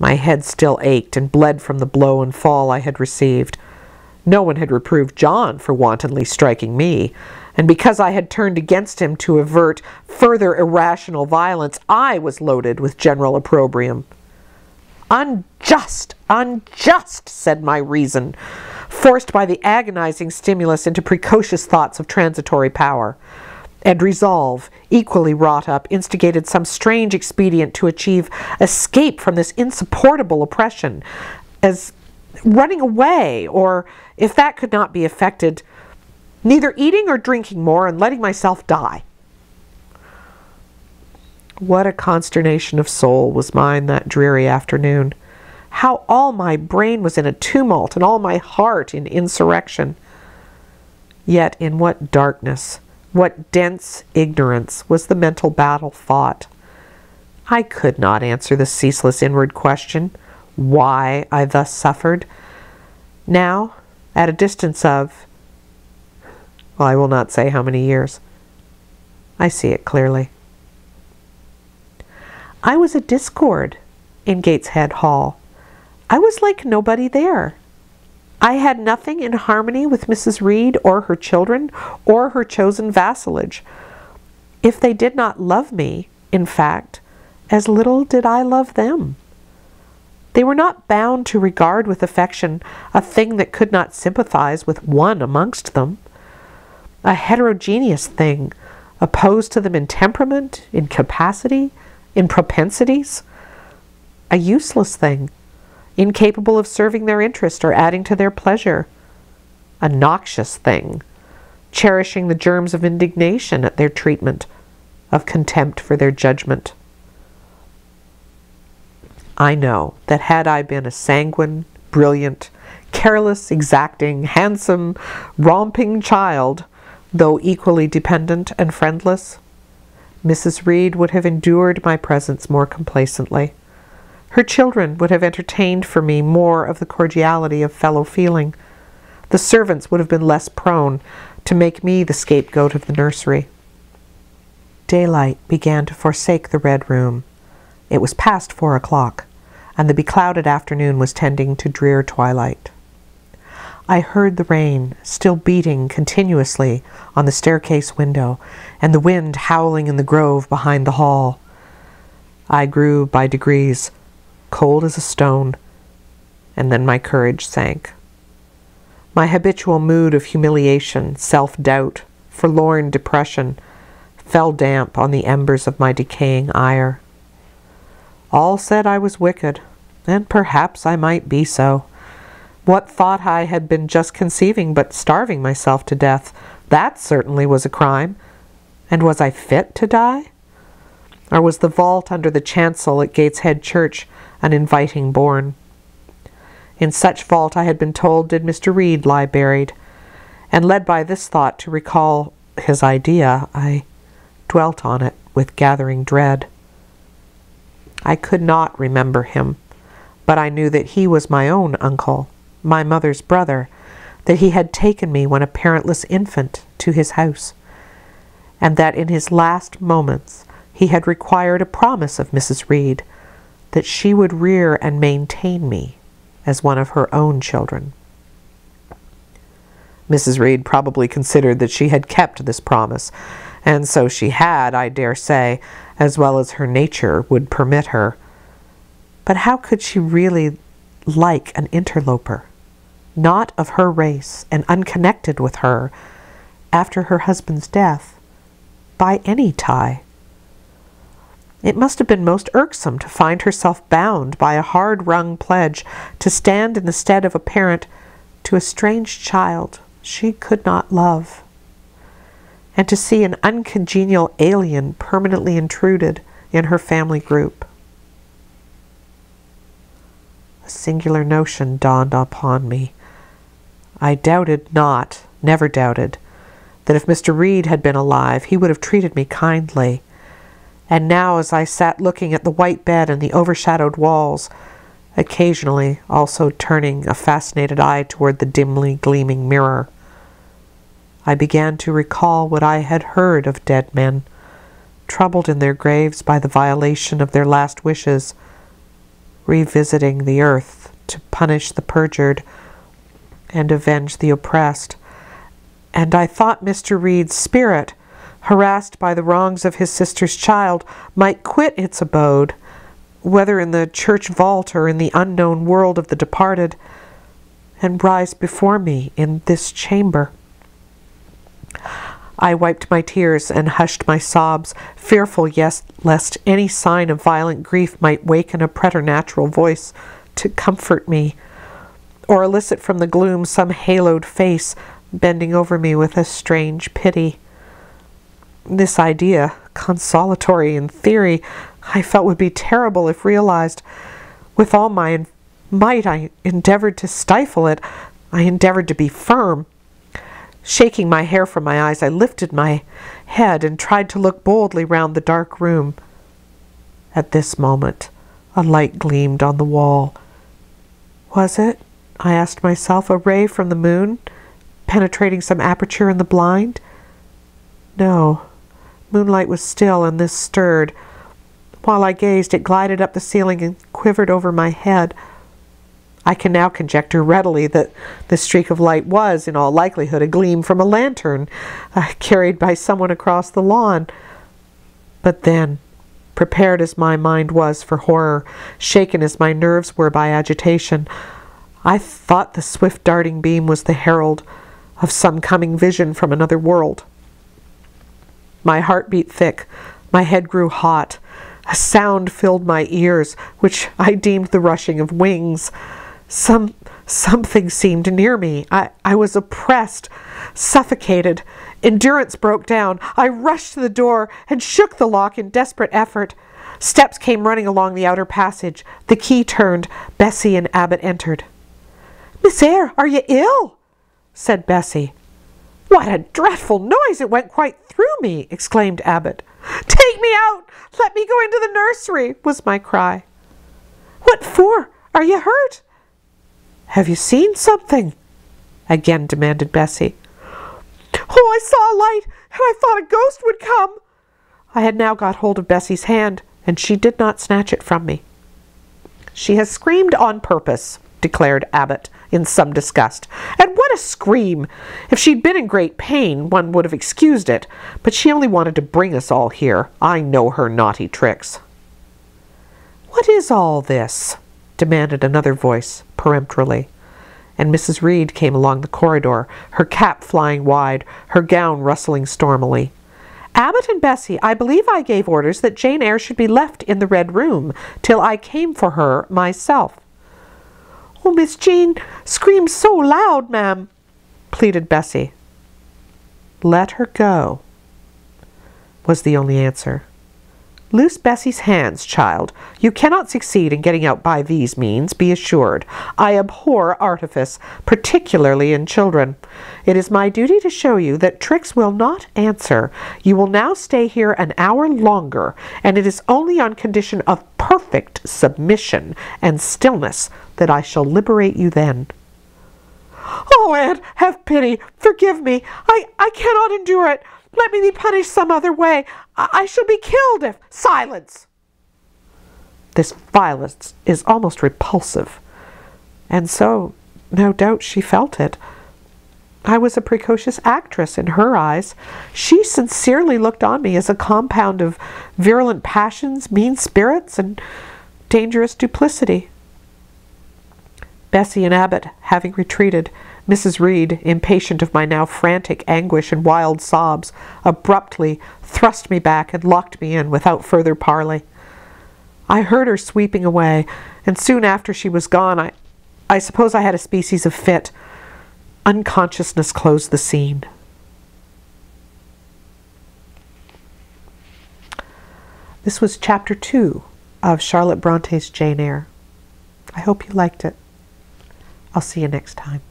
My head still ached and bled from the blow and fall I had received. No one had reproved John for wantonly striking me, and because I had turned against him to avert further irrational violence, I was loaded with general opprobrium. Unjust, unjust, said my reason, forced by the agonizing stimulus into precocious thoughts of transitory power. And resolve, equally wrought up, instigated some strange expedient to achieve escape from this insupportable oppression, as running away, or, if that could not be effected, neither eating or drinking more and letting myself die. What a consternation of soul was mine that dreary afternoon. How all my brain was in a tumult and all my heart in insurrection. Yet in what darkness, what dense ignorance was the mental battle fought. I could not answer the ceaseless inward question, why I thus suffered. Now, at a distance of, well, I will not say how many years, I see it clearly. I was a discord in Gateshead Hall. I was like nobody there. I had nothing in harmony with Mrs. Reed or her children or her chosen vassalage. If they did not love me, in fact, as little did I love them. They were not bound to regard with affection a thing that could not sympathize with one amongst them, a heterogeneous thing, opposed to them in temperament, in capacity, in propensities, a useless thing, incapable of serving their interest or adding to their pleasure, a noxious thing, cherishing the germs of indignation at their treatment, of contempt for their judgment. I know that had I been a sanguine, brilliant, careless, exacting, handsome, romping child, though equally dependent and friendless, Mrs. Reed would have endured my presence more complacently. Her children would have entertained for me more of the cordiality of fellow feeling. The servants would have been less prone to make me the scapegoat of the nursery. Daylight began to forsake the Red Room. It was past 4 o'clock, and the beclouded afternoon was tending to drear twilight. I heard the rain still beating continuously on the staircase window, and the wind howling in the grove behind the hall. I grew by degrees cold as a stone, and then my courage sank. My habitual mood of humiliation, self-doubt, forlorn depression fell damp on the embers of my decaying ire. All said I was wicked, and perhaps I might be so. What thought I had been just conceiving but starving myself to death? That certainly was a crime. And was I fit to die? Or was the vault under the chancel at Gateshead Church an inviting bourne? In such vault, I had been told, did Mr. Reed lie buried, and led by this thought to recall his idea, I dwelt on it with gathering dread. I could not remember him, but I knew that he was my own uncle, my mother's brother, that he had taken me when a parentless infant to his house, and that in his last moments he had required a promise of Mrs. Reed that she would rear and maintain me as one of her own children. Mrs. Reed probably considered that she had kept this promise, and so she had, I dare say, as well as her nature would permit her. But how could she really like an interloper, not of her race and unconnected with her, after her husband's death, by any tie? It must have been most irksome to find herself bound by a hard-wrung pledge to stand in the stead of a parent to a strange child she could not love, and to see an uncongenial alien permanently intruded in her family group. A singular notion dawned upon me. I doubted not, never doubted, that if Mr. Reed had been alive, he would have treated me kindly. And now, as I sat looking at the white bed and the overshadowed walls, occasionally also turning a fascinated eye toward the dimly gleaming mirror, I began to recall what I had heard of dead men, troubled in their graves by the violation of their last wishes, revisiting the earth to punish the perjured and avenge the oppressed. And I thought Mr. Reed's spirit, harassed by the wrongs of his sister's child, might quit its abode, whether in the church vault or in the unknown world of the departed, and rise before me in this chamber. I wiped my tears and hushed my sobs, fearful, yes, lest any sign of violent grief might waken a preternatural voice to comfort me, or elicit from the gloom some haloed face bending over me with a strange pity. This idea, consolatory in theory, I felt would be terrible if realized. With all my might, I endeavored to stifle it. I endeavored to be firm. Shaking my hair from my eyes, I lifted my head and tried to look boldly round the dark room. At this moment, a light gleamed on the wall. Was it, I asked myself, a ray from the moon, penetrating some aperture in the blind? No. Moonlight was still, and this stirred. While I gazed, it glided up the ceiling and quivered over my head. I can now conjecture readily that the streak of light was, in all likelihood, a gleam from a lantern carried by someone across the lawn. But then, prepared as my mind was for horror, shaken as my nerves were by agitation, I thought the swift darting beam was the herald of some coming vision from another world. My heart beat thick, my head grew hot. A sound filled my ears, which I deemed the rushing of wings. Something seemed near me. I was oppressed, suffocated. Endurance broke down. I rushed to the door and shook the lock in desperate effort. Steps came running along the outer passage. The key turned. Bessie and Abbott entered. "Miss Eyre, are you ill?" said Bessie. "What a dreadful noise! It went quite through me," exclaimed Abbott. "Take me out! Let me go into the nursery," was my cry. "What for? Are you hurt?" "Have you seen something?" again demanded Bessie. "Oh, I saw a light, and I thought a ghost would come." I had now got hold of Bessie's hand, and she did not snatch it from me. "She has screamed on purpose," declared Abbott in some disgust. "And what a scream! If she'd been in great pain, one would have excused it, but she only wanted to bring us all here. I know her naughty tricks." "What is all this?" demanded another voice, peremptorily, and Mrs. Reed came along the corridor, her cap flying wide, her gown rustling stormily. "Abbott and Bessie, I believe I gave orders that Jane Eyre should be left in the Red Room till I came for her myself." "Oh, Miss Jean screams so loud, ma'am," pleaded Bessie. "Let her go," was the only answer. "Loose Bessie's hands, child. You cannot succeed in getting out by these means, be assured. I abhor artifice, particularly in children. It is my duty to show you that tricks will not answer. You will now stay here an hour longer, and it is only on condition of perfect submission and stillness that I shall liberate you then." "Oh, Aunt, have pity. Forgive me. I cannot endure it. Let me be punished some other way. I shall be killed if—" "Silence!" This violence is almost repulsive, and so, no doubt, she felt it. I was a precocious actress in her eyes. She sincerely looked on me as a compound of virulent passions, mean spirits, and dangerous duplicity. Bessie and Abbott having retreated, Mrs. Reed, impatient of my now frantic anguish and wild sobs, abruptly thrust me back and locked me in without further parley. I heard her sweeping away, and soon after she was gone, I suppose I had a species of fit. Unconsciousness closed the scene. This was Chapter 2 of Charlotte Bronte's Jane Eyre. I hope you liked it. I'll see you next time.